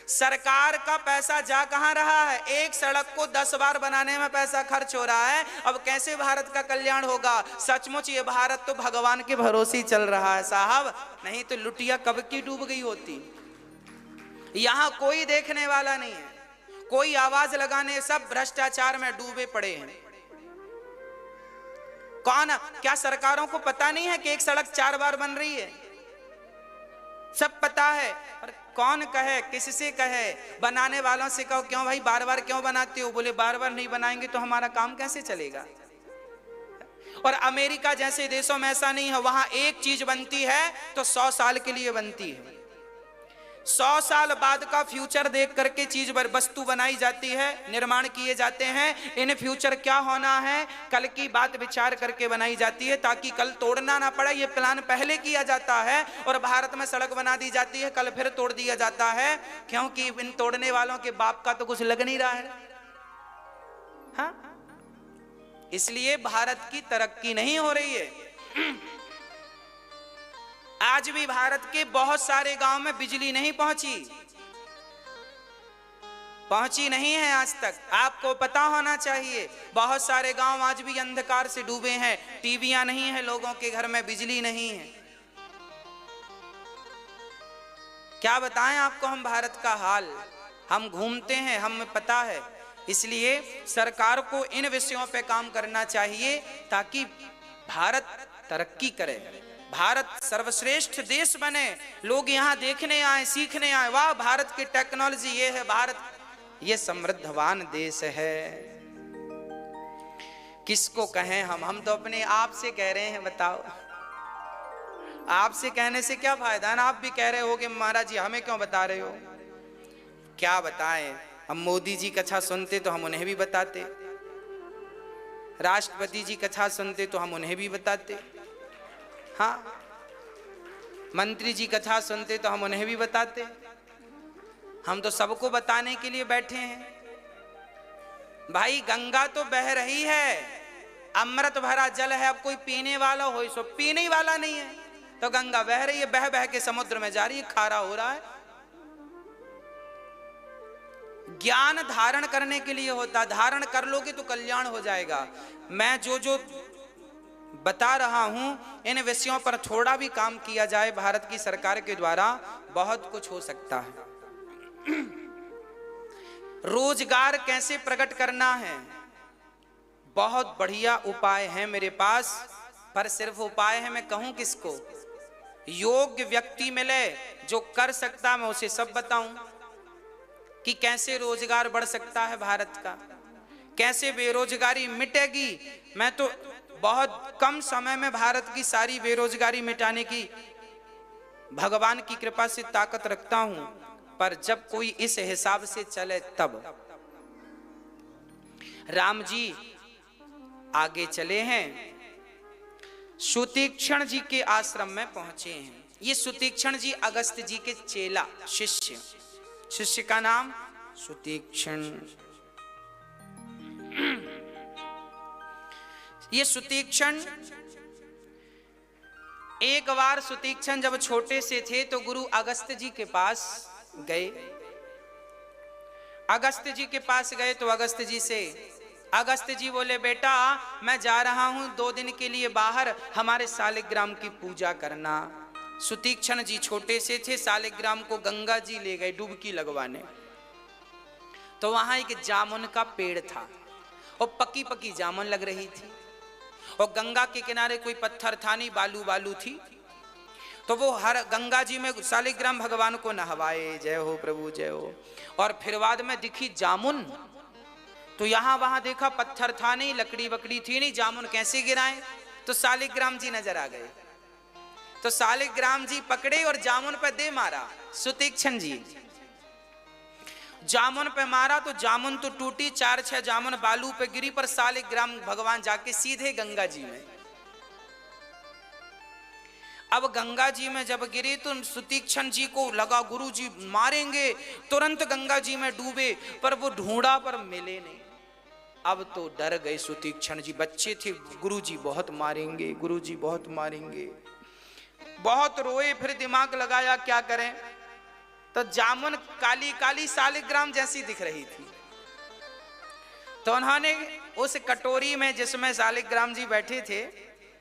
सरकार का पैसा जा कहां रहा है? एक सड़क को 10 बार बनाने में पैसा खर्च हो रहा है। अब कैसे भारत का कल्याण होगा? सचमुच ये भारत तो भगवान के भरोसे ही चल रहा है साहब, नहीं तो लुटिया कब की डूब गई होती। यहां कोई देखने वाला नहीं है, कोई आवाज लगाने, सब भ्रष्टाचार में डूबे पड़े हैं। कौन? क्या सरकारों को पता नहीं है कि एक सड़क 4 बार बन रही है? सब पता है, और कौन कहे, किससे कहे? बनाने वालों से कहो क्यों भाई बार बार क्यों बनाते हो? बोले बार बार नहीं बनाएंगे तो हमारा काम कैसे चलेगा। और अमेरिका जैसे देशों में ऐसा नहीं है, वहां एक चीज बनती है तो 100 साल के लिए बनती है। 100 साल बाद का फ्यूचर देख करके चीज वस्तु बनाई जाती है, निर्माण किए जाते हैं। इन फ्यूचर क्या होना है कल की बात विचार करके बनाई जाती है, ताकि कल तोड़ना ना पड़े। ये प्लान पहले किया जाता है और भारत में सड़क बना दी जाती है, कल फिर तोड़ दिया जाता है, क्योंकि इन तोड़ने वालों के बाप का तो कुछ लग नहीं रहा है। हाँ, इसलिए भारत की तरक्की नहीं हो रही है। आज भी भारत के बहुत सारे गांव में बिजली नहीं पहुंची नहीं है आज तक। आपको पता होना चाहिए, बहुत सारे गांव आज भी अंधकार से डूबे हैं। टीवियां नहीं है लोगों के घर में, बिजली नहीं है। क्या बताएं आपको हम भारत का हाल? हम घूमते हैं, हमें पता है। इसलिए सरकार को इन विषयों पे काम करना चाहिए ताकि भारत तरक्की करे, भारत सर्वश्रेष्ठ देश बने, लोग यहाँ देखने आए, सीखने आए, वाह भारत की टेक्नोलॉजी ये है, भारत ये समृद्धवान देश है। किसको कहें हम तो अपने आप से कह रहे हैं। बताओ, आपसे कहने से क्या फायदा ना? आप भी कह रहे हो कि महाराज जी हमें क्यों बता रहे हो? क्या बताएं, हम मोदी जी कथा सुनते तो हम उन्हें भी बताते, राष्ट्रपति जी कथा सुनते तो हम उन्हें भी बताते, हाँ, मंत्री जी कथा सुनते तो हम उन्हें भी बताते। हम तो सबको बताने के लिए बैठे हैं। भाई गंगा तो बह रही है, अमृत भरा जल है, अब कोई पीने वाला हो, सो पीने वाला नहीं है, तो गंगा बह रही है, बह बह के समुद्र में जा रही है, खारा हो रहा है। ज्ञान धारण करने के लिए होता, धारण कर लोगे तो कल्याण हो जाएगा। मैं जो बता रहा हूं, इन विषयों पर थोड़ा भी काम किया जाए भारत की सरकार के द्वारा, बहुत कुछ हो सकता है। रोजगार कैसे प्रकट करना है, बहुत बढ़िया उपाय है मेरे पास, पर सिर्फ उपाय है, मैं कहूं किसको? योग्य व्यक्ति मिले जो कर सकता, मैं उसे सब बताऊं कि कैसे रोजगार बढ़ सकता है भारत का, कैसे बेरोजगारी मिटेगी। मैं तो बहुत कम समय में भारत की सारी बेरोजगारी मिटाने की भगवान की कृपा से ताकत रखता हूं, पर जब कोई इस हिसाब से चले तब। राम जी आगे चले हैं, सुतीक्षण जी के आश्रम में पहुंचे हैं। ये सुतीक्षण जी अगस्त जी के चेला, शिष्य का नाम सुतीक्षण। ये सुतीक्षण, एक बार सुतीक्षण जब छोटे से थे तो गुरु अगस्त जी के पास गए। अगस्त जी के पास गए तो अगस्त जी बोले, बेटा मैं जा रहा हूं 2 दिन के लिए बाहर, हमारे शालिग्राम की पूजा करना। सुतीक्षण जी छोटे से थे, शालिग्राम को गंगा जी ले गए डुबकी लगवाने। तो वहां एक जामुन का पेड़ था और पकी पकी जामुन लग रही थी, और गंगा के किनारे कोई पत्थर था नहीं, बालू थी। तो वो हर गंगा जी में शालिग्राम भगवान को नहवाए, जय हो प्रभु जय हो। और फिर बाद में दिखी जामुन, तो यहां वहां देखा पत्थर था नहीं, लकड़ी वकड़ी थी नहीं, जामुन कैसे गिराएं? तो शालिग्राम जी नजर आ गए। तो शालिग्राम जी पकड़े और जामुन पे दे मारा। सुतीक्ष्ण जी जामुन पे मारा तो जामुन तो टूटी, 4-6 जामुन बालू पे गिरी, पर शालिग्राम भगवान जाके सीधे गंगा जी में। अब गंगा जी में जब गिरी तो सुतीक्ष्ण जी को लगा गुरु जी मारेंगे, तुरंत गंगा जी में डूबे, पर वो ढूंढा पर मिले नहीं। अब तो डर गए सुतीक्ष्ण जी, बच्चे थे, गुरु जी बहुत मारेंगे, गुरु जी बहुत मारेंगे। बहुत रोए, फिर दिमाग लगाया क्या करें। तो जामुन काली काली शालिग्राम जैसी दिख रही थी, तो उन्होंने उस कटोरी में जिसमें शालिग्राम जी बैठे थे,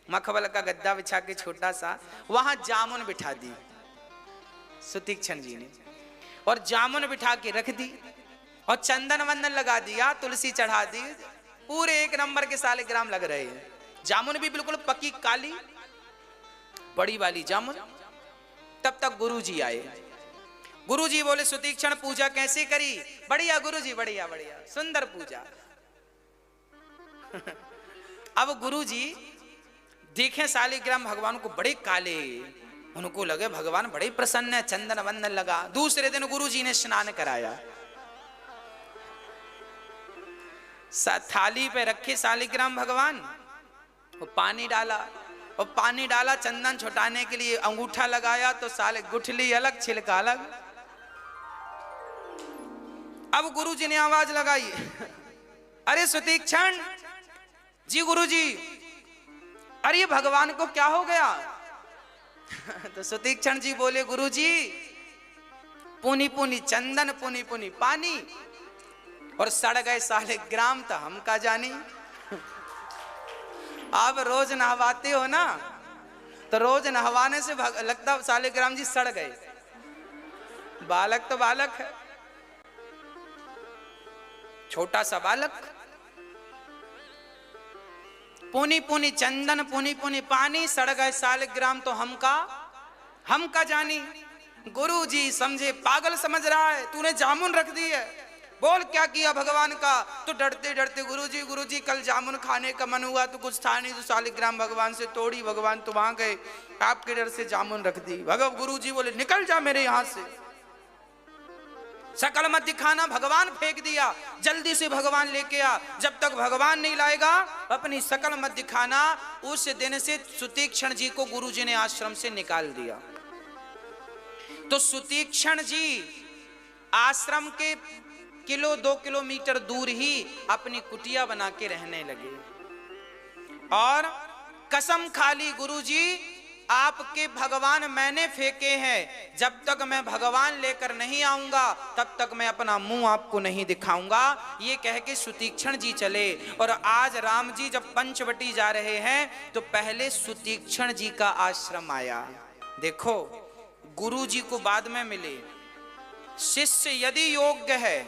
मखमल का गद्दा बिछा के छोटा सा, वहां जामुन बिठा दी सुतीक्ष्ण जी ने, और जामुन बिठा के रख दी और चंदन वंदन लगा दिया, तुलसी चढ़ा दी। पूरे 1 नंबर के शालिग्राम लग रहे हैं। जामुन भी बिल्कुल पकी काली बड़ी वाली जामुन। तब तक गुरुजी आए। गुरुजी बोले सुतीक्ष्ण पूजा कैसे करी? बढ़िया गुरुजी, बढ़िया बढ़िया, सुंदर पूजा। अब गुरुजी देखें शालिग्राम भगवान को बड़े काले, उनको लगे भगवान बड़े प्रसन्न है, चंदन वंदन लगा। दूसरे दिन गुरुजी ने स्नान कराया, थाली पे रखे शालिग्राम भगवान, और पानी डाला, और पानी डाला चंदन छुटाने के लिए, अंगूठा लगाया तो साले गुठली अलग छिलका अलग। अब गुरुजी ने आवाज लगाई, अरे सुतीक्ष्ण जी, गुरुजी, अरे ये भगवान को क्या हो गया? तो सुतीक्ष्ण जी बोले गुरुजी, पुनी पुनी चंदन, पुनी पुनी पानी, और सड़ गए शालिग्राम तो हम का जानी। आप रोज नहवाते हो ना, तो रोज नहवाने से लगता शालिग्राम जी सड़ गए। बालक तो बालक है, छोटा सा बालक। पुनी पुनी चंदन, पुनी पुनी पानी, सड़ गए शालिग्राम तो हम का जानी। गुरुजी समझे पागल समझ रहा है, तूने जामुन रख दी है, बोल क्या किया भगवान का? तो डरते डरते गुरुजी कल जामुन खाने का मन हुआ तो कुछ था नहीं, तो शालिग्राम भगवान से तोड़ी, भगवान तो वहां गए, आपके डर से जामुन रख दी। गुरुजी बोले निकल जा मेरे यहां से, सकल मत दिखाना। भगवान फेंक दिया, जल्दी से भगवान लेके आ, जब तक भगवान नहीं लाएगा अपनी सकल मत दिखाना। उस दिन से सुतीक्ष्ण जी को गुरुजी ने आश्रम से निकाल दिया। तो सुतीक्ष्ण जी आश्रम के 1-2 किलोमीटर दूर ही अपनी कुटिया बना के रहने लगे, और कसम खा ली गुरुजी आपके भगवान मैंने फेंके हैं, जब तक मैं भगवान लेकर नहीं आऊंगा तब तक मैं अपना मुंह आपको नहीं दिखाऊंगा। ये कह के सुतीक्ष्ण जी चले। और आज राम जी जब पंचवटी जा रहे हैं तो पहले सुतीक्ष्ण जी का आश्रम आया। देखो गुरु जी को बाद में मिले, शिष्य यदि योग्य है,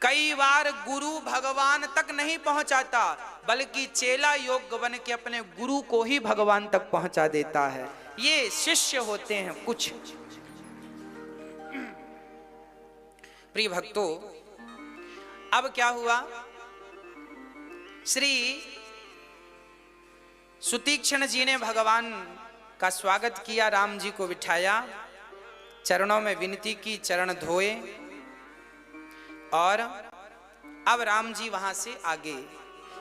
कई बार गुरु भगवान तक नहीं पहुंचाता, बल्कि चेला योग्य बन के अपने गुरु को ही भगवान तक पहुंचा देता है। ये शिष्य होते हैं कुछ। प्रिय भक्तों, अब क्या हुआ, श्री सुतीक्ष्ण जी ने भगवान का स्वागत किया, राम जी को बिठाया, चरणों में विनती की, चरण धोए, और अब राम जी वहां से आगे।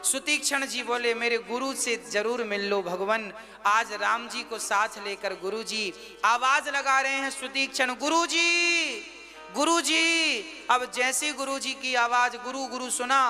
सुतीक्ष्ण जी बोले मेरे गुरु से जरूर मिल लो भगवान। आज राम जी को साथ लेकर गुरु जी आवाज लगा रहे हैं, सुतीक्ष्ण गुरु जी, गुरु जी। अब जैसे गुरु जी की आवाज गुरु गुरु सुना,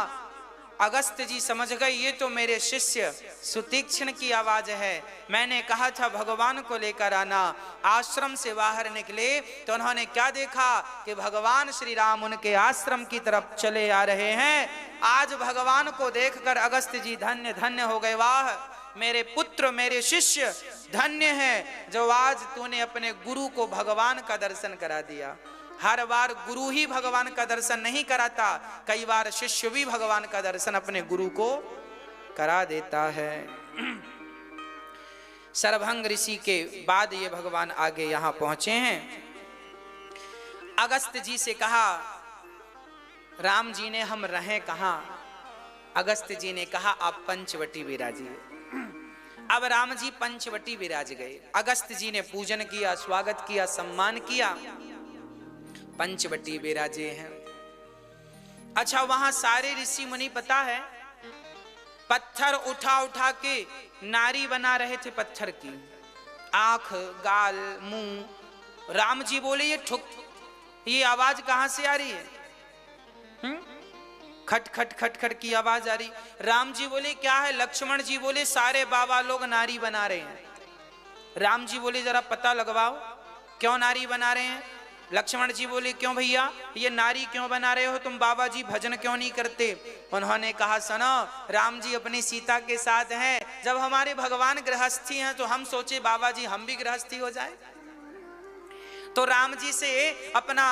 अगस्त्य जी समझ गए ये तो मेरे शिष्य सुतीक्ष्ण की आवाज है। मैंने कहा था भगवान को लेकर आना। आश्रम से बाहर निकले तो उन्होंने क्या देखा कि भगवान श्री राम उनके आश्रम की तरफ चले आ रहे हैं। आज भगवान को देखकर अगस्त्य जी धन्य धन्य हो गए। वाह मेरे पुत्र, मेरे शिष्य धन्य हैं जो आज तूने अपने गुरु को भगवान का दर्शन करा दिया। हर बार गुरु ही भगवान का दर्शन नहीं कराता, कई बार शिष्य भी भगवान का दर्शन अपने गुरु को करा देता है। सरभंग ऋषि के बाद ये भगवान आगे यहां पहुंचे हैं। अगस्त्य जी से कहा राम जी ने हम रहें कहाँ? अगस्त्य जी ने कहा आप पंचवटी विराजिए। अब राम जी पंचवटी विराज गए। अगस्त्य जी ने पूजन किया, स्वागत किया, सम्मान किया, पंचवटी विराजे हैं। अच्छा, वहां सारे ऋषि मुनि पता है पत्थर उठा उठा के नारी बना रहे थे, पत्थर की आंख, गाल, मुंह। राम जी बोले ये आवाज कहां से आ रही है? खट खट खट खट की आवाज आ रही। राम जी बोले क्या है? लक्ष्मण जी बोले सारे बाबा लोग नारी बना रहे हैं। राम जी बोले जरा पता लगवाओ क्यों नारी बना रहे हैं। लक्ष्मण जी बोले क्यों भैया ये नारी क्यों बना रहे हो तुम? बाबा जी भजन क्यों नहीं करते? उन्होंने कहा सुनो, राम जी अपनी सीता के साथ हैं, जब हमारे भगवान गृहस्थी हैं तो हम सोचे बाबा जी हम भी गृहस्थी हो जाए। तो राम जी से अपना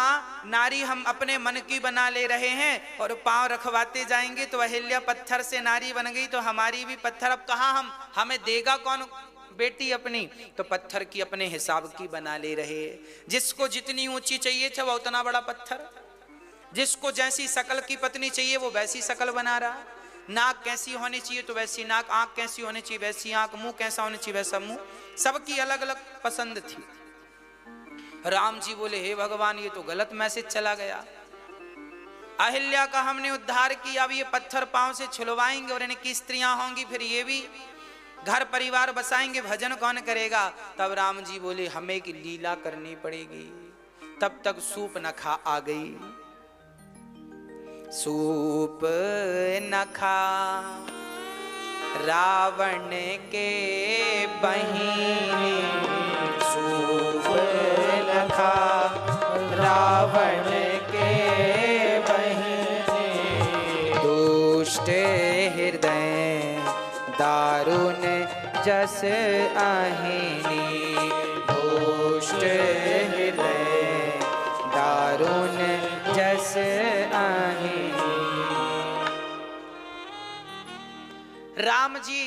नारी हम अपने मन की बना ले रहे हैं और पांव रखवाते जाएंगे तो अहिल्या पत्थर से नारी बन गई तो हमारी भी पत्थर। अब कहाँ हमें देगा कौन बेटी अपनी? तो पत्थर की अपने हिसाब की बना ले रहे। जिसको जितनी ऊंची चाहिए था वो उतना बड़ा पत्थर, जिसको जैसी शकल की पत्नी चाहिए वो वैसी शकल बना रहा। नाक कैसी होनी चाहिए तो वैसी नाक, आंख कैसी होनी चाहिए वैसी आंख, मुंह कैसा होना चाहिए वैसा मुंह, सबकी अलग अलग पसंद थी। राम जी बोले हे भगवान ये तो गलत मैसेज चला गया। अहिल्या का हमने उद्धार किया, अब ये पत्थर पांव से छुलवाएंगे और इनकी स्त्रियां होंगी, फिर ये भी घर परिवार बसाएंगे, भजन कौन करेगा? तब राम जी बोले हमें की लीला करनी पड़ेगी। तब तक सूर्पनखा आ गई। सूर्पनखा रावण के बहिनी, सूर्पनखा रावण के बहिनी, दुष्ट हृदय दारुण जस आहिनी, दुष्ट हृदय दारुण जस आहिनी। राम जी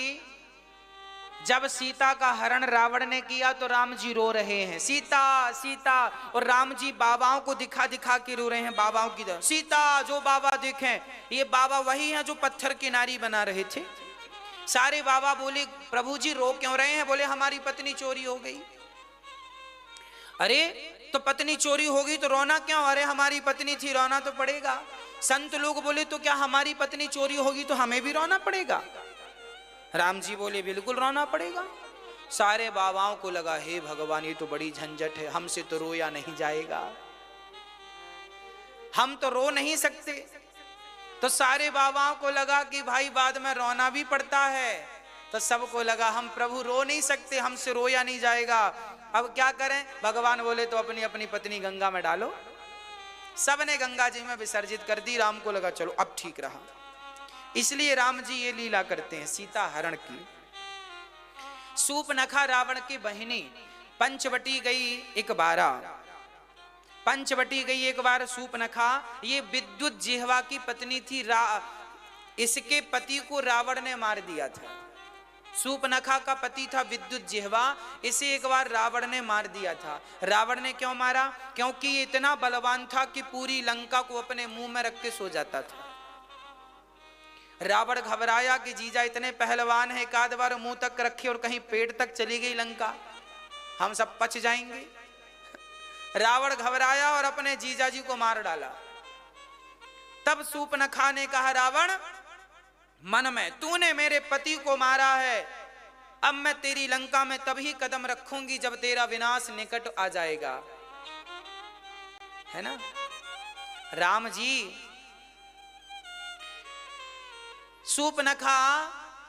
जब सीता का हरण रावण ने किया तो राम जी रो रहे हैं, सीता सीता, और राम जी बाबाओं को दिखा दिखा के रो रहे हैं, बाबाओं की तरफ। सीता जो बाबा देखें, ये बाबा वही हैं जो पत्थर की नारी बना रहे थे। सारे बाबा बोले प्रभु जी रो क्यों रहे हैं? बोले हमारी पत्नी चोरी हो गई। अरे तो पत्नी चोरी हो गई तो रोना क्यों? अरे हमारी पत्नी थी, रोना तो पड़ेगा। संत लोग बोले तो क्या हमारी पत्नी चोरी होगी तो हमें भी रोना पड़ेगा? राम जी बोले बिल्कुल रोना पड़ेगा। सारे बाबाओं को लगा हे भगवान ये तो बड़ी झंझट है, हमसे तो रोया नहीं जाएगा, हम तो रो नहीं सकते। तो सारे बाबाओं को लगा कि भाई बाद में रोना भी पड़ता है। तो सबको लगा हम प्रभु रो नहीं सकते, हमसे रोया नहीं जाएगा, अब क्या करें? भगवान बोले तो अपनी अपनी पत्नी गंगा में डालो। सबने गंगा जी में विसर्जित कर दी। राम को लगा चलो अब ठीक रहा। इसलिए राम जी ये लीला करते हैं सीता हरण की। सूर्पनखा रावण की बहिनी पंचवटी गई एक बारा, पंचवटी गई एक बार सूर्पनखा। ये विद्युत जिह्वा की पत्नी थी। इसके पति को रावण ने मार दिया था। सूर्पनखा का पति था विद्युत जिह्वा, इसे एक बार रावण ने मार दिया था। रावण ने क्यों मारा? क्योंकि ये इतना बलवान था कि पूरी लंका को अपने मुंह में रख के सो जाता था। रावण घबराया कि जीजा इतने पहलवान है, एक आध बार मुंह तक रखे और कहीं पेट तक चली गई लंका, हम सब पच जाएंगे। रावण घबराया और अपने जीजा जी को मार डाला। तब सूर्पनखा ने कहा रावण मन में तूने मेरे पति को मारा है, अब मैं तेरी लंका में तभी कदम रखूंगी जब तेरा विनाश निकट आ जाएगा, है ना? राम जी सूर्पनखा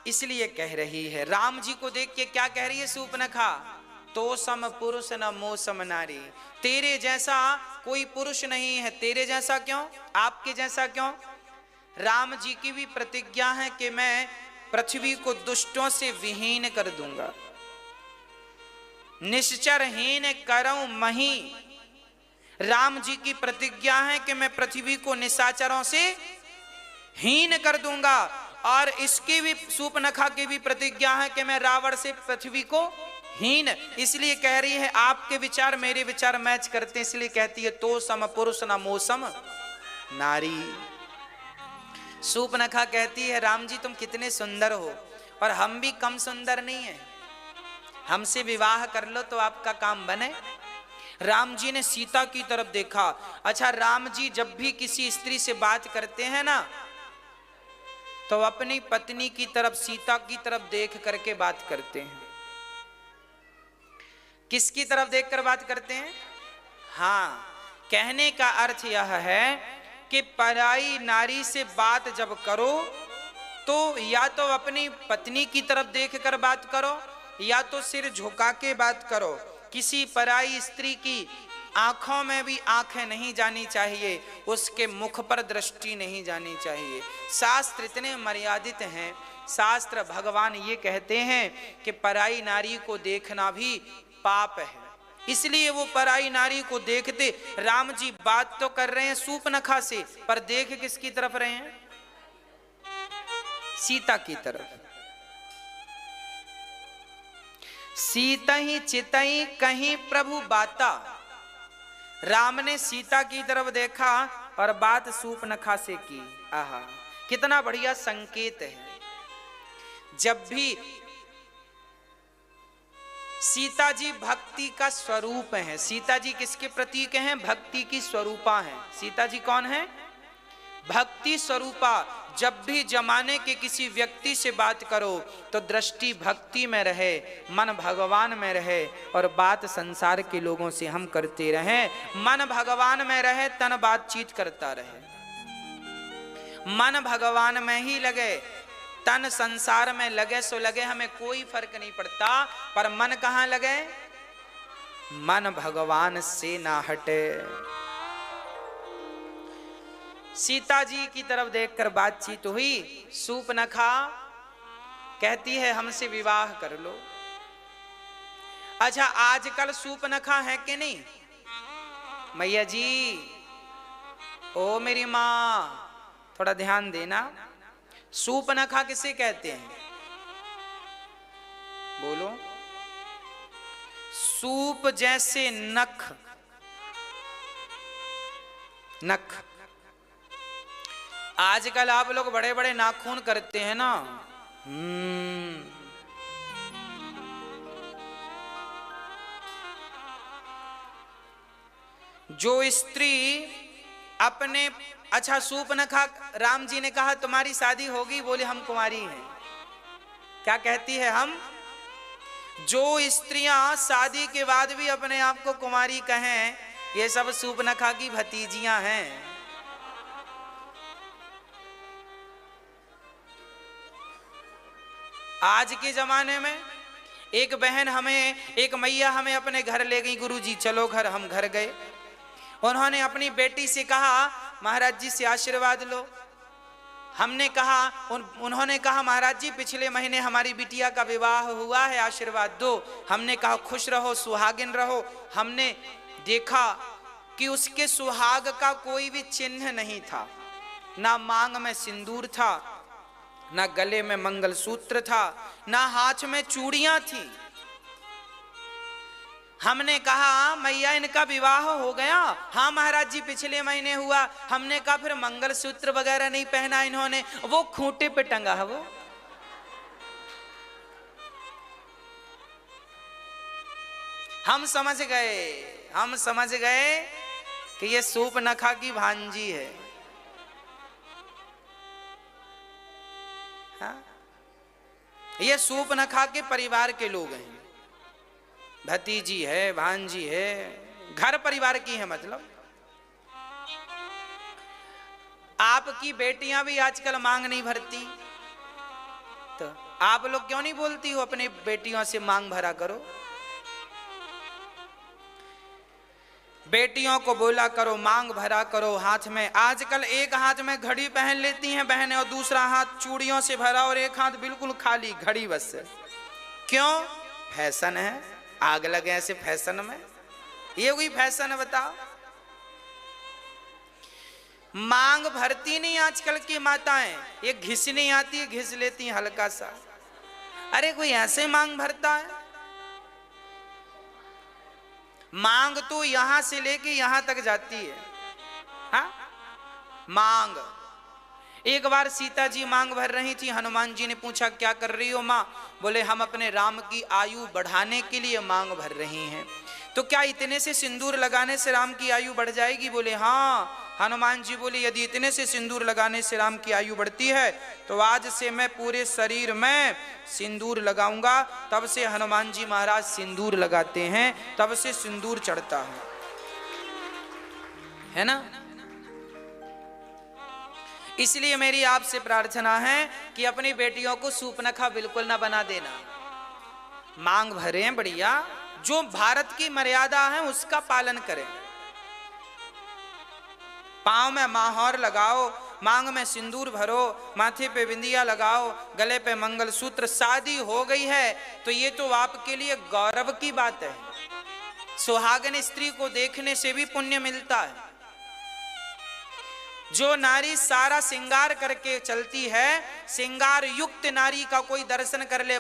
इसलिए कह रही है, राम जी को देख के क्या कह रही है सूर्पनखा? तो सम पुरुष न मोह सम नारी, तेरे जैसा कोई पुरुष नहीं है। तेरे जैसा क्यों? आपके जैसा क्यों? राम जी की भी प्रतिज्ञा है कि मैं पृथ्वी को दुष्टों से विहीन कर दूंगा, निश्चरहीन करऊं मही। राम जी की प्रतिज्ञा है कि मैं पृथ्वी को निशाचरों से हीन कर दूंगा। और इसकी भी सूर्पनखा की भी प्रतिज्ञा है कि मैं रावण से पृथ्वी को हीन। इसलिए कह रही है आपके विचार मेरे विचार मैच करते हैं, इसलिए कहती है तो सम पुरुष न मोह सम नारी। सूर्पनखा कहती है राम जी तुम कितने सुंदर हो और हम भी कम सुंदर नहीं है, हमसे विवाह कर लो तो आपका काम बने। राम जी ने सीता की तरफ देखा। अच्छा, राम जी जब भी किसी स्त्री से बात करते हैं ना तो अपनी पत्नी की तरफ, सीता की तरफ देख करके बात करते हैं। किसकी तरफ देखकर बात करते हैं? हाँ, कहने का अर्थ यह है कि पराई नारी से बात जब करो तो या तो अपनी पत्नी की तरफ देखकर बात करो या तो सिर झुका के बात करो। किसी पराई स्त्री की आंखों में भी आंखें नहीं जानी चाहिए, उसके मुख पर दृष्टि नहीं जानी चाहिए। शास्त्र इतने मर्यादित हैं, शास्त्र भगवान ये कहते हैं कि पराई नारी को देखना भी पाप है, इसलिए वो पराई नारी को देखते। राम जी बात तो कर रहे हैं सूर्पनखा से, पर देख किसकी तरफ रहे हैं? सीता की तरफ। सीता ही चितई कहीं प्रभु बाता। राम ने सीता की तरफ देखा और बात सूर्पनखा से की। आहा, कितना बढ़िया संकेत है। जब भी सीता जी भक्ति का स्वरूप है, सीता जी किसके प्रतीक हैं? भक्ति की स्वरूपा हैं। सीता जी कौन है? भक्ति स्वरूपा। जब भी जमाने के किसी व्यक्ति से बात करो तो दृष्टि भक्ति में रहे, मन भगवान में रहे और बात संसार के लोगों से हम करते रहें। मन भगवान में रहे, तन बातचीत करता रहे। मन भगवान में ही लगे, तन संसार में लगे सो लगे, हमें कोई फर्क नहीं पड़ता, पर मन कहाँ लगे? मन भगवान से ना हटे। सीता जी की तरफ देखकर बातचीत हुई। सूर्पनखा कहती है हमसे विवाह कर लो। अच्छा, आजकल सूर्पनखा है कि नहीं? मैया जी, ओ मेरी माँ, थोड़ा ध्यान देना। सूर्पनखा किसे कहते हैं? बोलो। सूप जैसे नख, नख। आजकल आप लोग बड़े बड़े नाखून करते हैं ना। जो स्त्री अपने, अच्छा सूर्पनखा, राम जी ने कहा तुम्हारी शादी होगी, बोले हम कुंवारी हैं। क्या कहती है? हम। जो स्त्रियां शादी के बाद भी अपने आप को कुंवारी कहें, ये सब सूर्पनखा की भतीजियां हैं। आज के जमाने में एक बहन हमें, एक मैया हमें अपने घर ले गई। गुरुजी चलो घर। हम घर गए। उन्होंने अपनी बेटी से कहा महाराज जी से आशीर्वाद लो। हमने कहा, उन्होंने कहा महाराज जी पिछले महीने हमारी बिटिया का विवाह हुआ है, आशीर्वाद दो। हमने कहा खुश रहो, सुहागिन रहो। हमने देखा कि उसके सुहाग का कोई भी चिन्ह नहीं था, ना मांग में सिंदूर था, ना गले में मंगलसूत्र था, ना हाथ में चूड़ियां थी। हमने कहा मैया इनका विवाह हो गया? हाँ महाराज जी पिछले महीने हुआ। हमने कहा फिर मंगलसूत्र वगैरह नहीं पहना इन्होंने? वो खूंटे पे टंगा है वो। हम समझ गए कि ये सूर्पनखा की भांजी है। हाँ? ये सूर्पनखा के परिवार के लोग हैं, भतीजी है, भांजी है, घर परिवार की है। मतलब आपकी बेटियां भी आजकल मांग नहीं भरती, तो आप लोग क्यों नहीं बोलती हो अपनी बेटियों से मांग भरा करो? बेटियों को बोला करो मांग भरा करो हाथ में। आजकल एक हाथ में घड़ी पहन लेती हैं बहनें और दूसरा हाथ चूड़ियों से भरा और एक हाथ बिल्कुल खाली, घड़ी बस। क्यों? फैशन है। आग लगे ऐसे फैशन में? ये कोई फैशन है बताओ? मांग भरती नहीं आजकल की माताएं, ये घिसनी आती है, घिस लेती हैं हल्का सा। अरे कोई ऐसे मांग भरता है? मांग तो यहां से लेके यहां तक जाती है। हाँ? मांग एक बार सीता जी मांग भर रही थी, हनुमान जी ने पूछा क्या कर रही हो माँ? बोले हम अपने राम की आयु बढ़ाने के लिए मांग भर रही हैं। तो क्या इतने से सिंदूर लगाने से राम की आयु बढ़ जाएगी? बोले हाँ। हनुमान जी बोले यदि इतने से सिंदूर लगाने से राम की आयु बढ़ती है तो आज से मैं पूरे शरीर में सिंदूर लगाऊंगा। तब से हनुमान जी महाराज सिंदूर लगाते हैं, तब से सिंदूर चढ़ता है ना। इसलिए मेरी आपसे प्रार्थना है कि अपनी बेटियों को सूपनखा बिल्कुल ना बना देना। मांग भरें बढ़िया, जो भारत की मर्यादा है उसका पालन करें। पांव में माहौर लगाओ, मांग में सिंदूर भरो, माथे पे बिंदिया लगाओ, गले पे मंगलसूत्र। शादी हो गई है तो ये तो आपके लिए गौरव की बात है। सुहागन स्त्री को देखने से भी पुण्य मिलता है। जो नारी सारा श्रृंगार करके चलती है, श्रृंगार युक्त नारी का कोई दर्शन कर ले